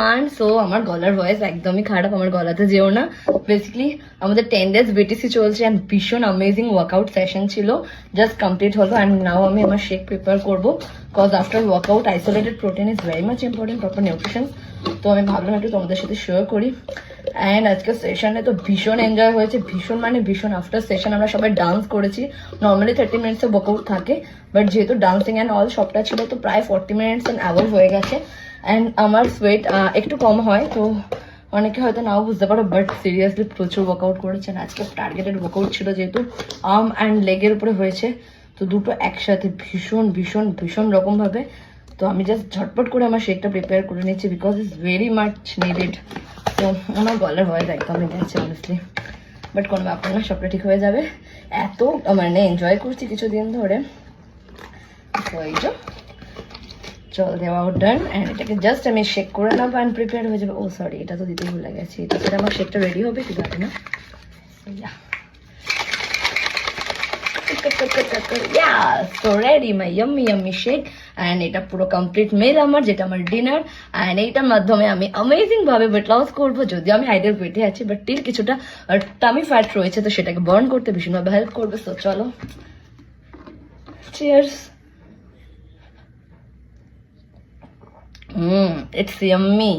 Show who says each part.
Speaker 1: And so আমার গলার voice একদমই খারাপ, আমার গলাতে যেও না। বেসিক্যালি আমাদের 10 days BTC চলছে অ্যান্ড ভীষণ অ্যামেজিং ওয়ার্কআউট সেশন ছিল, জাস্ট কমপ্লিট হলো। অ্যান্ড নাও আমি আমার শেক প্রিপেয়ার করবো, cause after workout isolated protein is very much important, proper nutrition. তো আমি ভাবলাম একটু তোমাদের সাথে শেয়ার করি। অ্যান্ড আজকে সেশনে তো ভীষণ এনজয় হয়েছে, ভীষণ মানে ভীষণ। আফটার সেশন আমরা সবাই ডান্স করেছি। নর্মালি 30 মিনিটসে ওয়ার্কআউট থাকে, বাট যেহেতু ডান্সিং অ্যান্ড অল সবটা ছিল, তো প্রায় 40 মিনিটস অ্যান্ড অ্যাভার হয়ে গেছে। অ্যান্ড আমার সোয়েট একটু কম হয়, তো অনেকে হয়তো নাও বুঝতে পারো, বাট সিরিয়াসলি প্রচুর ওয়ার্কআউট করেছেন। আজকে টার্গেটেড ওয়ার্কআউট ছিল, যেহেতু আর্ম অ্যান্ড লেগের উপরে হয়েছে, তো দুটো একসাথে ভীষণ ভীষণ ভীষণ রকমভাবে। তো আমি জাস্ট ঝটপট করে আমার শেকটা প্রিপেয়ার করে নিচ্ছি, because it's very much needed. তো আমার গলার ভয়েস একদমই গেছে অনেস্টলি, বাট কোনো ব্যাপার না, সবটা ঠিক হয়ে যাবে। এত মানে এনজয় করছি কিছুদিন ধরে। তো এই যে চল দেওয়া ডান, অ্যান্ড এটাকে জাস্ট আমি শেক করে নেবো অ্যান্ড প্রিপেয়ার হয়ে যাবে। ও সরি, এটা তো দিতে ভুলে গেছি, এটা সেটা আমার শেকটা রেডি হবে, ঠিক আছে না? So ready my yummy shake, and এটা পুরো কমপ্লিট মিল আমার, যেটা আমার ডিনার। অ্যান্ড এইটার মাধ্যমে আমি অ্যামেজিং ভাবে ওয়েট লস করবো। যদিও আমি আইডিয়াল ওয়েটে আছি, বাট টিল কিছুটা টামি ফ্যাট রয়েছে, তো সেটাকে বার্ন করতে ভীষণভাবে হেল্প করবে। সো চলো, চিয়ার্স। It's yummy.